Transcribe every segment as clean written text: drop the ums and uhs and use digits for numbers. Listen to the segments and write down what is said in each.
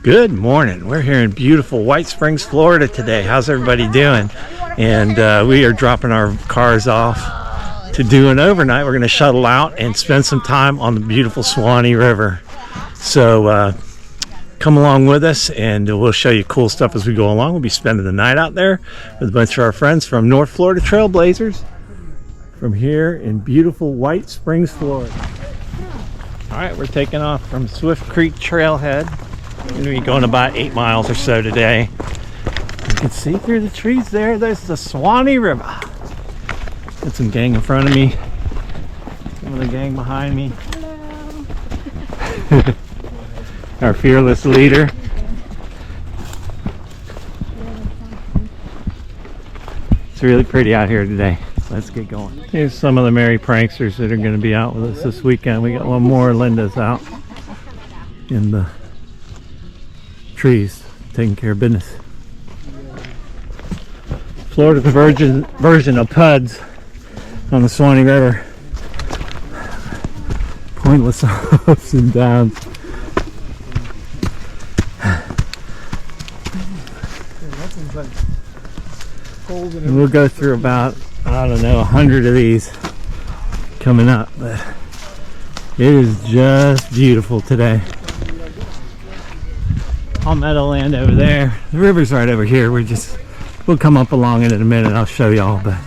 Good morning. We're here in beautiful White Springs, Florida today. How's everybody doing? And we are dropping our cars off to do an overnight. We're going to shuttle out and spend some time on the beautiful Suwannee River. So come along with us and we'll show you cool stuff as we go along. We'll be spending the night out there with a bunch of our friends from North Florida Trailblazers from here in beautiful White Springs, Florida. All right, we're taking off from Swift Creek Trailhead. We're going to be going about 8 miles or so today. You can see through the trees there. There's the Suwannee River. Got some gang in front of me. Some of the gang behind me. Hello. Our fearless leader. It's really pretty out here today. Let's get going. Here's some of the merry pranksters that are going to be out with us this weekend. We got one more. Linda's out in the trees taking care of business. Florida's version of PUDs on the Suwannee River. Pointless ups and downs. And we'll go through about, I don't know, 100 of these coming up, but it is just beautiful today. All meadowland over there. The river's right over here. We'll come up along it in a minute. I'll show y'all, but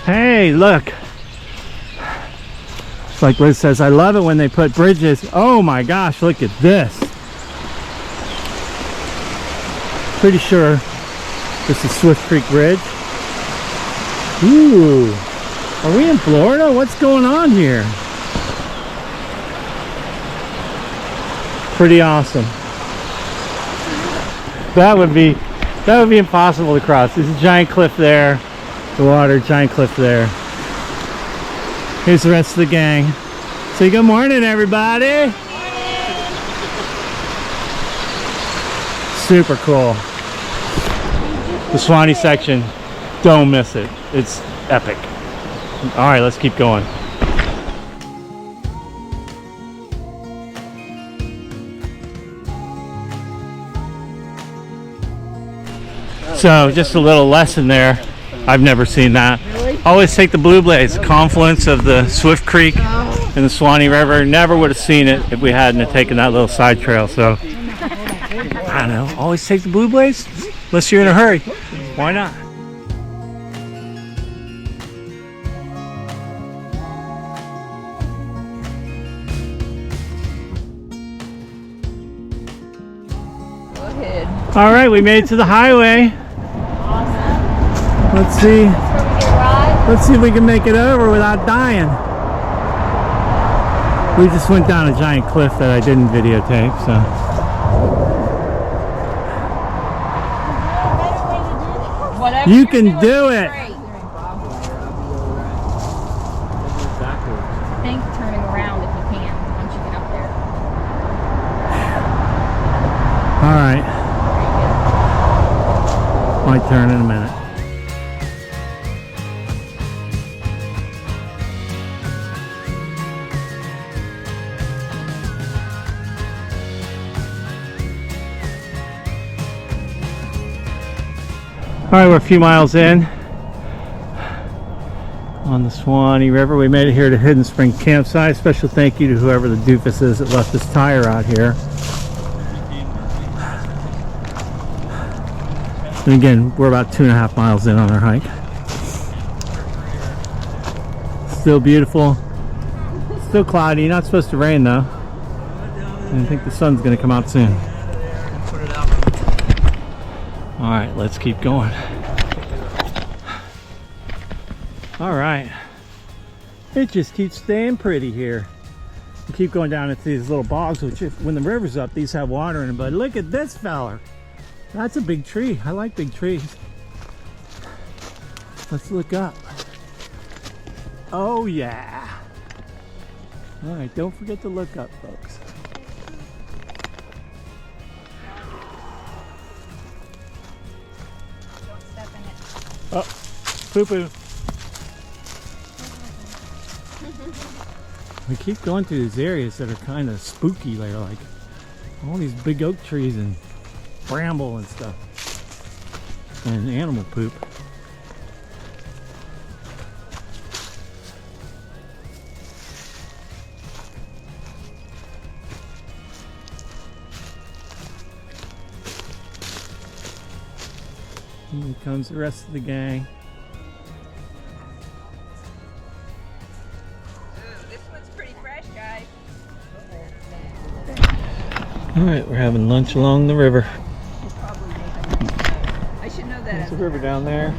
hey, look. It's like Liz says, I love it when they put bridges. Oh my gosh, look at this. Pretty sure this is Swift Creek Bridge. Ooh, are we in Florida? What's going on here? Pretty awesome. That would be impossible to cross. There's a giant cliff there. The water, giant cliff there. Here's the rest of the gang. Say good morning, everybody. Super cool. The Suwannee section, don't miss it. It's epic. All right, let's keep going. So just a little lesson there. I've never seen that. Really? Always take the Blue Blaze, the confluence of the Swift Creek and the Suwannee River. Never would have seen it if we hadn't taken that little side trail. So, I don't know, always take the Blue Blaze unless you're in a hurry. Why not? Go ahead. All right, we made it to the highway. Let's see. Let's see if we can make it over without dying. We just went down a giant cliff that I didn't videotape, so. You can do it. Think turning around if you can once you get up there. All right. Might turn in a minute. All right, we're a few miles in on the Suwannee River. We made it here to Hidden Spring Campsite. Special thank you to whoever the doofus is that left this tire out here. And again, we're about 2.5 miles in on our hike. Still beautiful. Still cloudy. Not supposed to rain though. And I think the sun's going to come out soon. All right, let's keep going. All right, It just keeps staying pretty here. We keep going down into these little bogs, which when the river's up, these have water in them. But look at this fella. That's a big tree. I like big trees. Let's look up. Oh yeah. All right, don't forget to look up, folks. Don't step in it. Oh, poo-poo. We keep going through these areas that are kind of spooky. They're like all these big oak trees and bramble and stuff. And animal poop. And here comes the rest of the gang. Alright, we're having lunch along the river. I should know that. There's a river down there.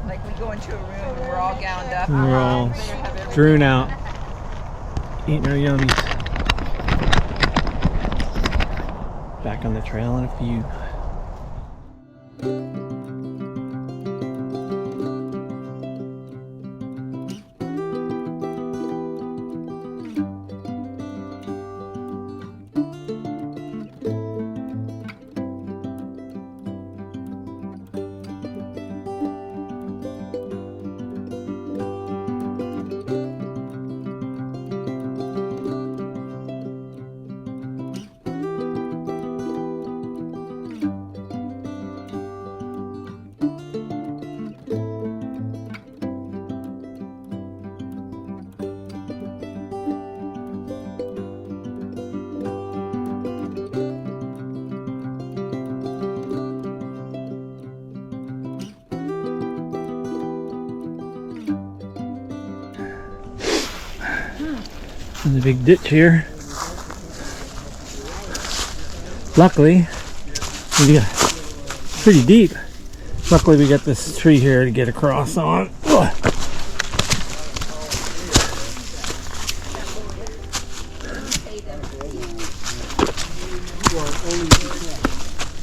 Like we go into a room and we're all gowned up. And we're all strewn out, eating our yummies. Back on the trail in a few. In the big ditch here. Luckily, we got pretty deep. Luckily, we got this tree here to get across on. Ugh.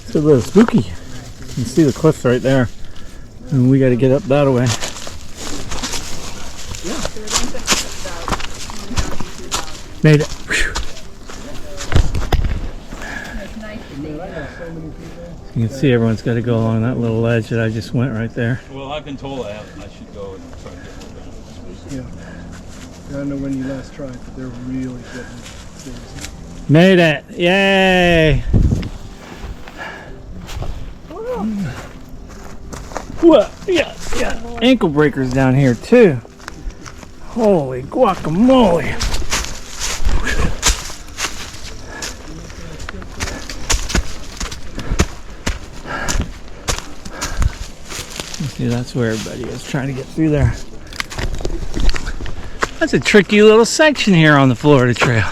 It's a little spooky. You can see the cliffs right there, and we got to get up that way. Made it. Whew. You can see everyone's got to go along that little ledge that I just went right there. Well, I've been told I should go and try to get one down. Yeah. I don't know when you last tried, but they're really good. Made it. Yay. What? Yeah, yeah. Ankle breakers down here too. Holy guacamole. See, that's where everybody is trying to get through there. That's a tricky little section here on the Florida Trail.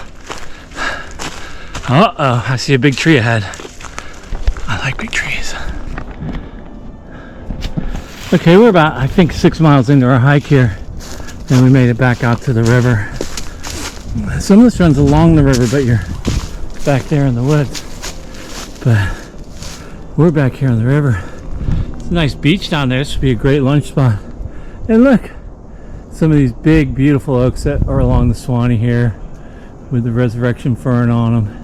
Uh-oh, I see a big tree ahead. I like big trees. Okay, we're about, I think, 6 miles into our hike here. And we made it back out to the river. Some of this runs along the river, but you're back there in the woods. But we're back here on the river. It's a nice beach down there. This would be a great lunch spot. And look, some of these big, beautiful oaks that are along the Suwannee here with the resurrection fern on them.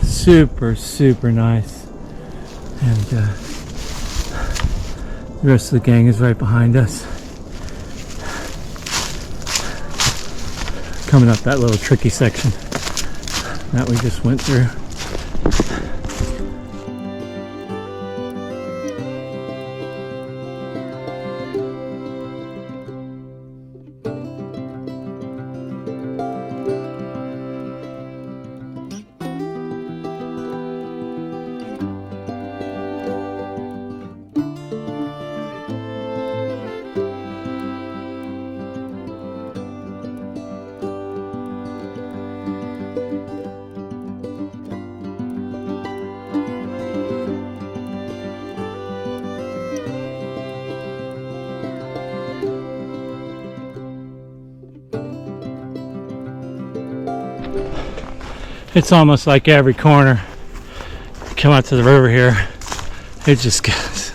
Super, super nice. And the rest of the gang is right behind us. Coming up that little tricky section that we just went through. It's almost like every corner. You come out to the river here, it just gets,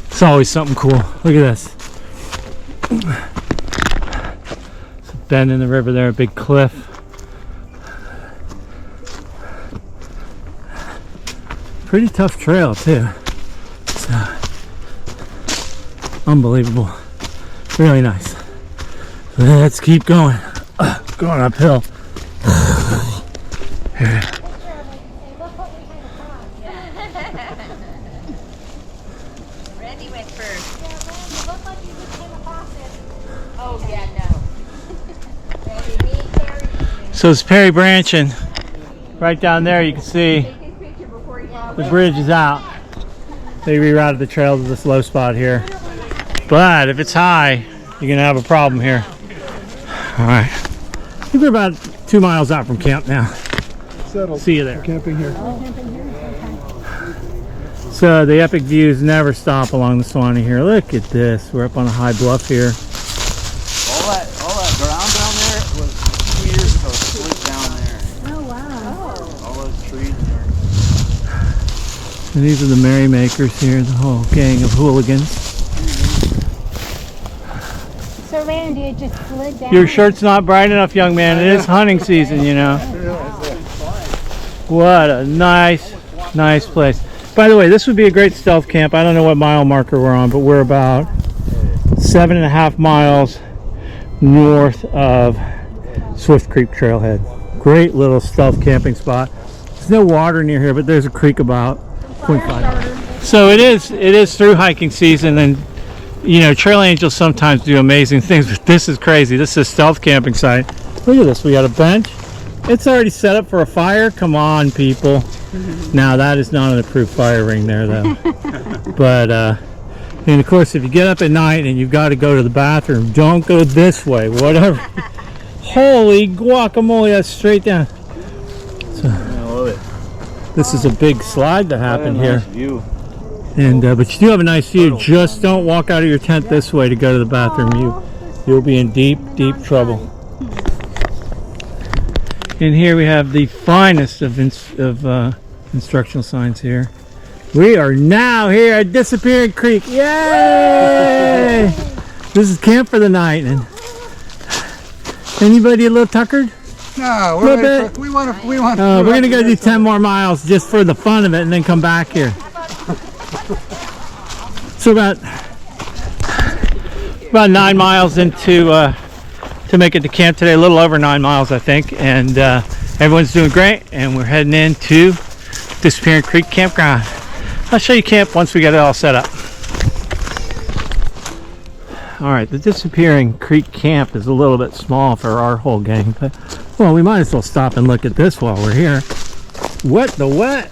it's always something cool. Look at this. It's a bend in the river there, a big cliff. Pretty tough trail too. So, unbelievable. Really nice. Let's keep going. Going uphill. Here. Randy went first. Yeah, Randy, looked like you just came across it. Oh, yeah, no. Randy, me, Terry. So it's Perry Branch, and right down there you can see Take his picture before he falls. the bridge is out. They rerouted the trail to this low spot here. But if it's high, you're gonna have a problem here. All right. I think we're about 2 miles out from camp now. Settled. See you there. We're camping here. So the epic views never stop along the Suwannee here. Look at this. We're up on a high bluff here. All that ground down there was 2 years ago split down there. Oh, wow. All those trees there. And these are the merrymakers here, the whole gang of hooligans. So, Randy, it just slid down. Your shirt's not bright enough, young man. It is hunting season, you know. What a nice place. By the way, this would be a great stealth camp. I don't know what mile marker we're on, but we're about 7.5 miles north of Swift Creek Trailhead. Great little stealth camping spot. There's no water near here, but there's a creek about 0.5. So it is through hiking season, and you know, trail angels sometimes do amazing things, but this is crazy. This is a stealth camping site. Look at this. We got a bench. It's already set up for a fire. Come on, people. Now that is not an approved fire ring there, though. But and of course, if you get up at night and you've got to go to the bathroom, don't go this way. Whatever. Holy guacamole! That's straight down. So, I love it. this is a big slide that happened here. Nice view. And but you do have a nice view. Just don't walk out of your tent this way to go to the bathroom. You'll be in deep trouble. And here we have the finest of instructional signs here. We are now here at Disappearing Creek. Yay! This is camp for the night. And anybody a little tuckered? No, Little bit. we want to. We're gonna go do 10 more miles just for the fun of it, and then come back here. So about 9 miles into to make it to camp today, a little over 9 miles I think, and everyone's doing great, and we're heading into Disappearing Creek Campground. I'll show you camp once we get it all set up. All right, the Disappearing Creek Camp is a little bit small for our whole gang, but well, we might as well stop and look at this while we're here. What the what?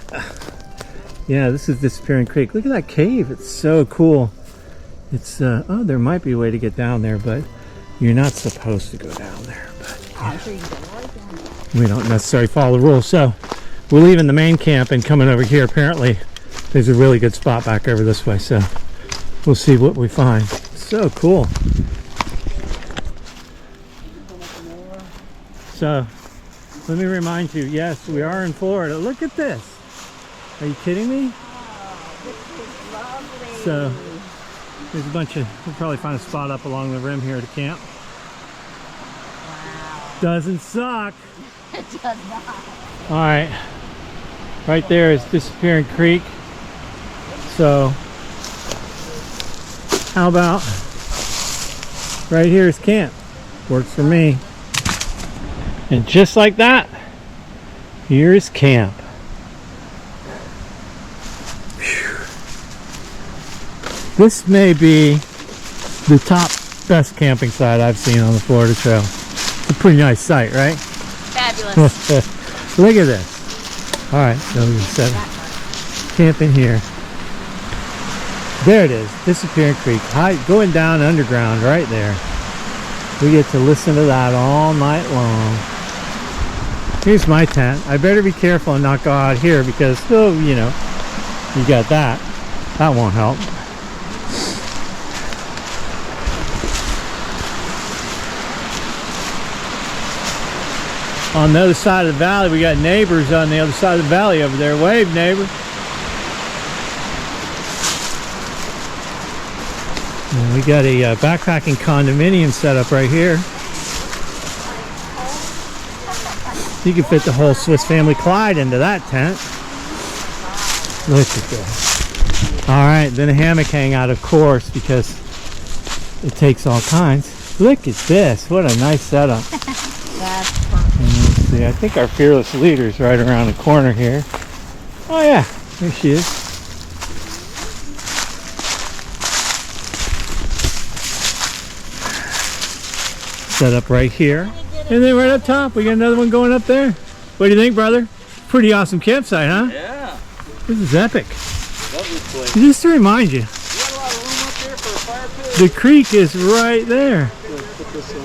Yeah, this is Disappearing Creek. Look at that cave. It's so cool. It's oh, there might be a way to get down there, but you're not supposed to go down there. But yeah, we don't necessarily follow the rules. So we're leaving the main camp and coming over here. Apparently, there's a really good spot back over this way. So we'll see what we find. So cool. So let me remind you, yes, we are in Florida. Look at this. Are you kidding me? So there's a bunch of, we'll probably find a spot up along the rim here to camp. Wow. Doesn't suck. It does not. All right, right there is Disappearing Creek. So how about right here is camp? Works for me. And just like that, here's camp. This may be the top best camping site I've seen on the Florida Trail. It's a pretty nice site, right? Fabulous. Look at this. All right, so we set camping here. There it is, Disappearing Creek. Going down underground right there. We get to listen to that all night long. Here's my tent. I better be careful and not go out here because, oh, you know, you got that. That won't help. On the other side of the valley, we got neighbors on the other side of the valley over there. Wave, neighbor. And we got a backpacking condominium set up right here. You can fit the whole Swiss Family Clyde into that tent. Look at that. All right, then a hammock hangout, of course, because it takes all kinds. Look at this. What a nice setup. That's perfect. And let's see, I think our fearless leader's right around the corner here. Oh yeah, there she is. Set up right here. And then right up top, we got another one going up there. What do you think, brother? Pretty awesome campsite, huh? Yeah. This is epic. Lovely place. Just to remind you, You got a lot of room up there for a fire pit? the creek is right there. Put this on.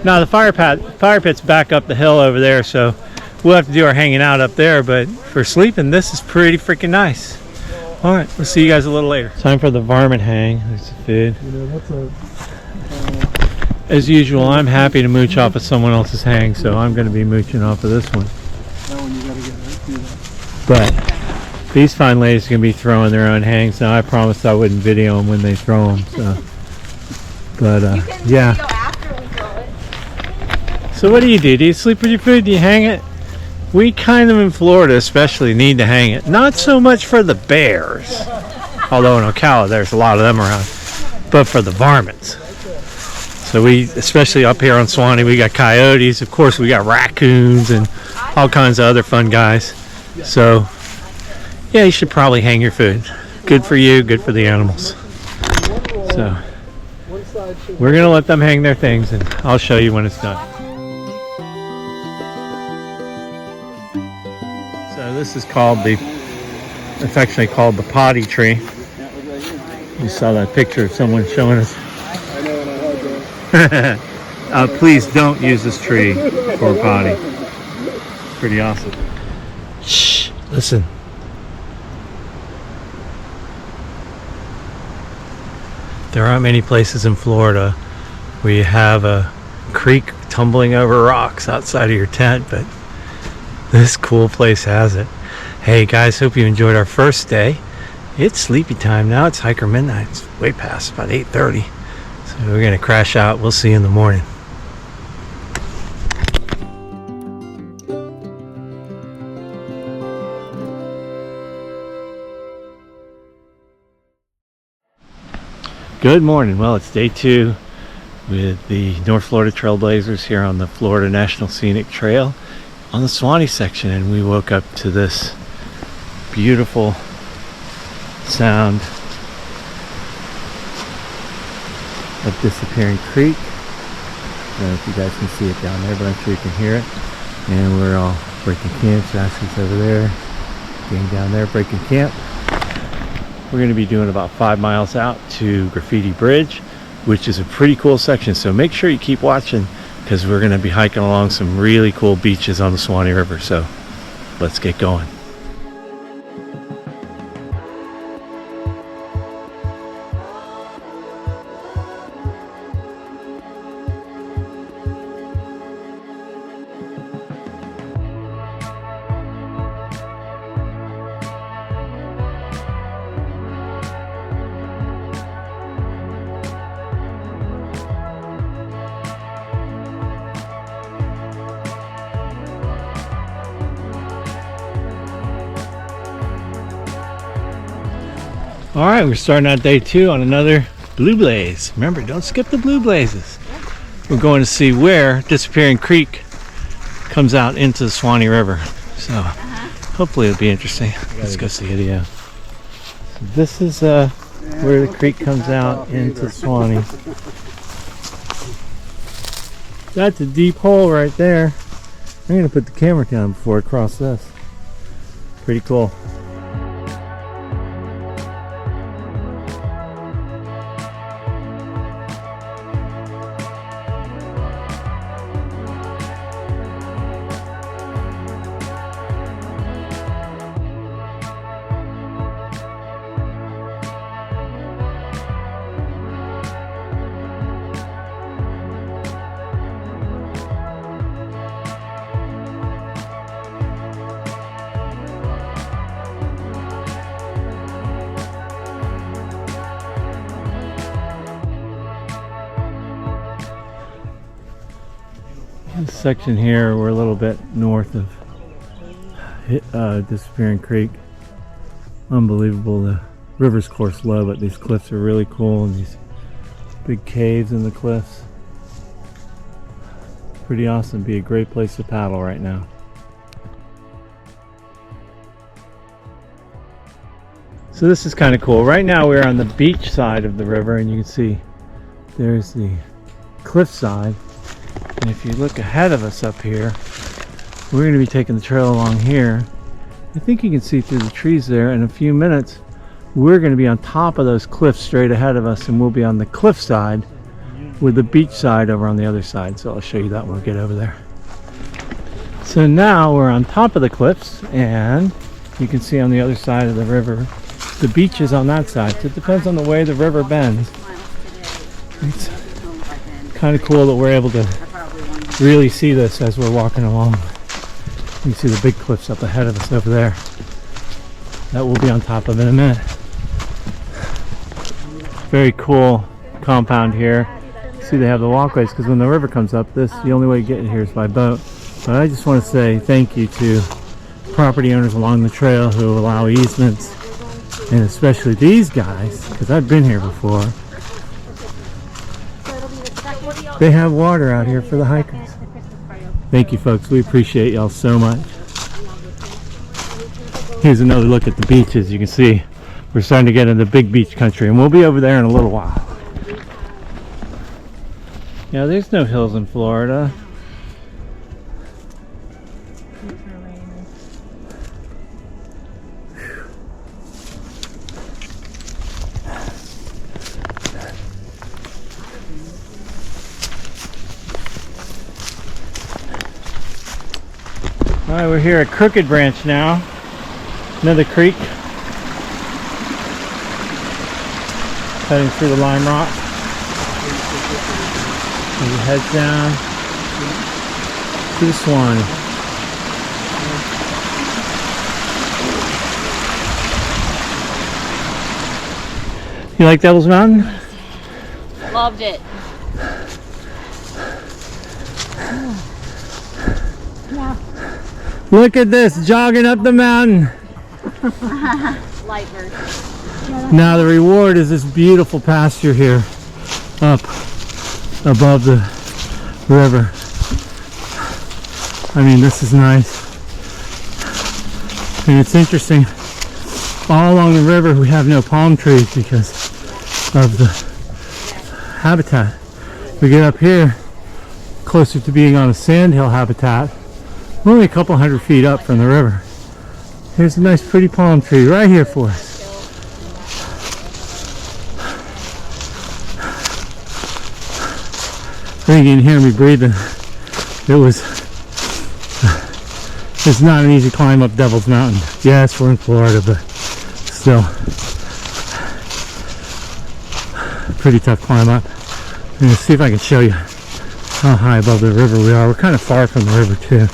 Now the fire pit's back up the hill over there, so we'll have to do our hanging out up there, but for sleeping, this is pretty freaking nice. All right, we'll see you guys a little later. Time for the varmint hang. There's the food. You know, that's a. As usual, I'm happy to mooch off of someone else's hang, so I'm going to be mooching off of this one. That one you gotta get right through that. But these fine ladies are going to be throwing their own hangs. Now, I promised I wouldn't video them when they throw them, so. But, yeah. Video after we throw it. So what do? Do you sleep with your food? Do you hang it? We kind of in Florida especially need to hang it. Not so much for the bears, although in Ocala there's a lot of them around, but for the varmints. So we, especially up here on Suwannee, we got coyotes. Of course, we got raccoons and all kinds of other fun guys. So, yeah, you should probably hang your food. Good for you, good for the animals. So, we're going to let them hang their things, and I'll show you when it's done. So this is called affectionately called the potty tree. You saw that picture of someone showing us. I know, and I had that. Please don't use this tree for a potty. Pretty awesome. Shh, listen. There aren't many places in Florida where you have a creek tumbling over rocks outside of your tent, but this cool place has it. Hey guys, hope you enjoyed our first day. It's sleepy time now. It's hiker midnight. It's way past, about 8:30. So we're gonna crash out. We'll see you in the morning. Good morning. Well, it's day 2 with the North Florida Trailblazers here on the Florida National Scenic Trail on the Suwannee section, and we woke up to this beautiful sound of disappearing creek. I don't know if you guys can see it down there, but I'm sure you can hear it. And we're all breaking camp. Jasky's over there, getting down there, breaking camp. We're going to be doing about 5 miles out to Graffiti Bridge, which is a pretty cool section. So make sure you keep watching, because we're going to be hiking along some really cool beaches on the Suwannee River. So let's get going. All right, we're starting out day 2 on another blue blaze. Remember, don't skip the blue blazes. We're going to see where Disappearing Creek comes out into the Suwannee River. So hopefully it'll be interesting. Let's go see it. Yeah. So this is where the creek comes out into Suwannee. That's a deep hole right there. I'm gonna put the camera down before I cross this. Pretty cool. This section here, we're a little bit north of Disappearing Creek. Unbelievable. The river's course low, but these cliffs are really cool, and these big caves in the cliffs. Pretty awesome. Be a great place to paddle right now. So this is kind of cool. Right now we're on the beach side of the river, and you can see there's the cliff side. And if you look ahead of us up here, we're going to be taking the trail along here. I think you can see through the trees there. In a few minutes, we're going to be on top of those cliffs straight ahead of us, and we'll be on the cliff side with the beach side over on the other side. So I'll show you that when we get over there. So now we're on top of the cliffs, and you can see on the other side of the river, the beach is on that side. So it depends on the way the river bends. It's kind of cool that we're able to really see this as we're walking along. You can see the big cliffs up ahead of us over there that we'll be on top of in a minute. Very cool compound here. See, they have the walkways because when the river comes up, the only way to get in here is by boat. But I just want to say thank you to property owners along the trail who allow easements, and especially these guys, because I've been here before. They have water out here for the hikers. Thank you, folks. We appreciate y'all so much. Here's another look at the beaches. You can see we're starting to get into big beach country, and we'll be over there in a little while. Yeah, there's no hills in Florida. Alright, we're here at Crooked Branch now. Another creek. Heading through the lime rock. As we head down to the Suwannee. You like Devil's Mountain? Loved it. Yeah. Look at this, jogging up the mountain. Light version. Now the reward is this beautiful pasture here up above the river. I mean, this is nice. And it's interesting, all along the river we have no palm trees because of the habitat. We get up here closer to being on a sandhill habitat. We're only a couple hundred feet up from the river. Here's a nice pretty palm tree right here for us. I think you can hear me breathing. It's not an easy climb up Devil's Mountain. Yes, we're in Florida, but still a pretty tough climb up. I'm going to see if I can show you how high above the river we are. We're kind of far from the river too.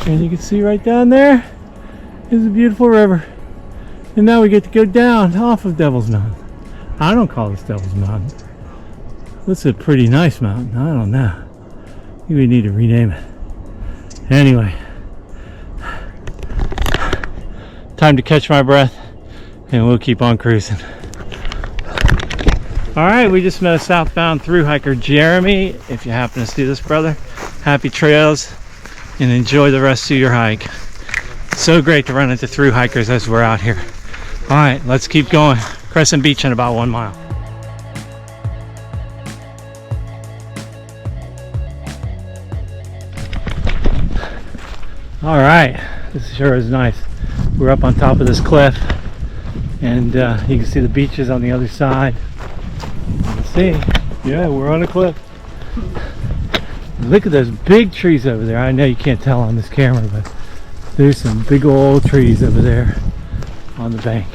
And you can see right down there is a beautiful river. And now we get to go down off of Devil's Mountain. I don't call this Devil's Mountain. This is a pretty nice mountain. I don't know. Maybe we need to rename it. Anyway, time to catch my breath, and we'll keep on cruising. Alright, we just met a southbound thru hiker, Jeremy. If you happen to see this, brother, happy trails and enjoy the rest of your hike. So great to run into thru hikers as we're out here. Alright, let's keep going. Crescent Beach in about 1 mile. Alright, this sure is nice. We're up on top of this cliff, and you can see the beaches on the other side. You can see, yeah, we're on a cliff. Look at those big trees over there. I know you can't tell on this camera, but there's some big old trees over there on the bank.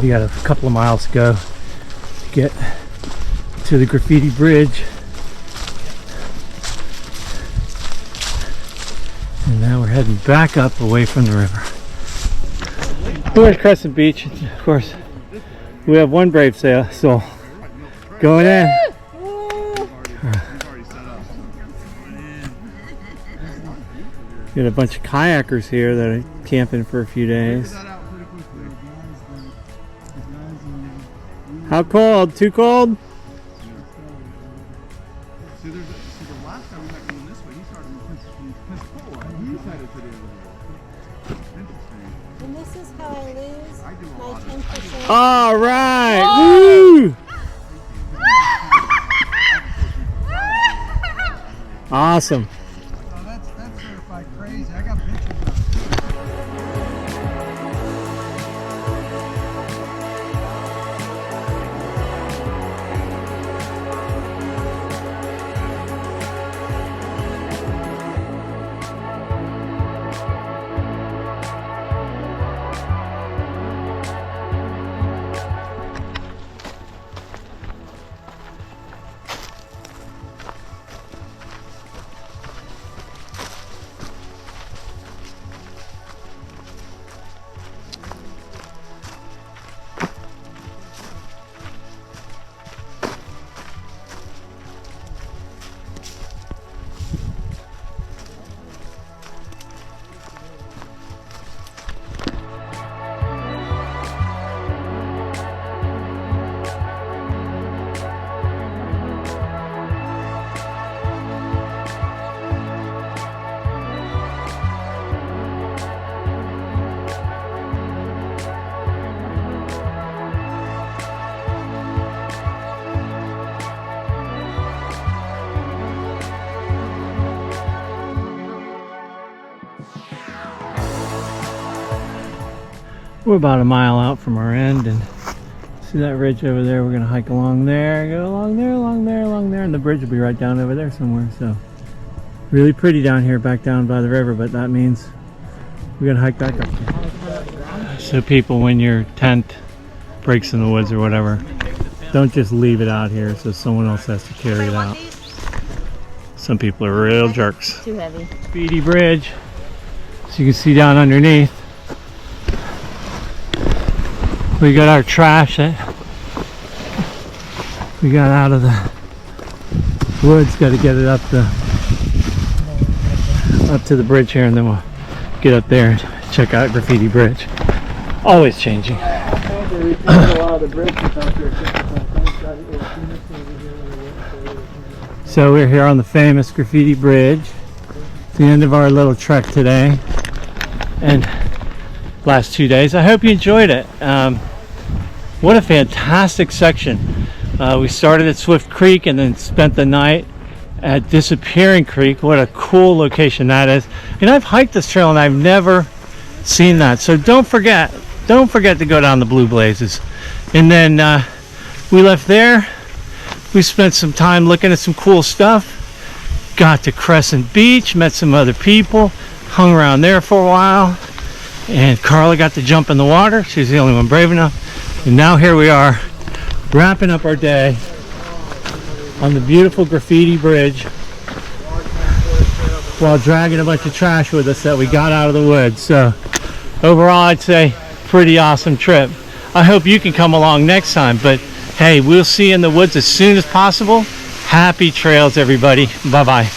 We got a couple of miles to go to get to the Graffiti Bridge. And now we're heading back up away from the river. We're at Crescent Beach, of course. We have one brave soul going in. Got a bunch of kayakers here that are camping for a few days. How cold? Too cold? See, the last time we went going this way, he started in Pensacola, and he decided to do it. Interesting. And this is how I lose my 10%. All right. Woo! Awesome. Oh, that's certified crazy. I got pictures of it. We're about a mile out from our end, and see that ridge over there? We're gonna hike along there, go along there, along there, along there, and the bridge will be right down over there somewhere. So really pretty down here, back down by the river, but that means we're gonna hike back up there. So people, when your tent breaks in the woods or whatever, don't just leave it out here so someone else has to carry it out. Some people are real jerks. Too heavy. Graffiti Bridge, so you can see down underneath. We got our trash that we got out of the woods. Got to get it up to the bridge here, and then we'll get up there and check out Graffiti Bridge. Always changing. So we're here on the famous Graffiti Bridge. It's the end of our little trek today and last 2 days. I hope you enjoyed it. What a fantastic section. We started at Swift Creek and then spent the night at Disappearing Creek. What a cool location that is. And I've hiked this trail and I've never seen that. So don't forget to go down the Blue Blazes. And then we left there. We spent some time looking at some cool stuff. Got to Crescent Beach, met some other people, hung around there for a while. And Carla got to jump in the water. She's the only one brave enough. And now here we are, wrapping up our day on the beautiful Graffiti Bridge while dragging a bunch of trash with us that we got out of the woods. So overall, I'd say pretty awesome trip. I hope you can come along next time, but hey, we'll see you in the woods as soon as possible. Happy trails, everybody. Bye-bye.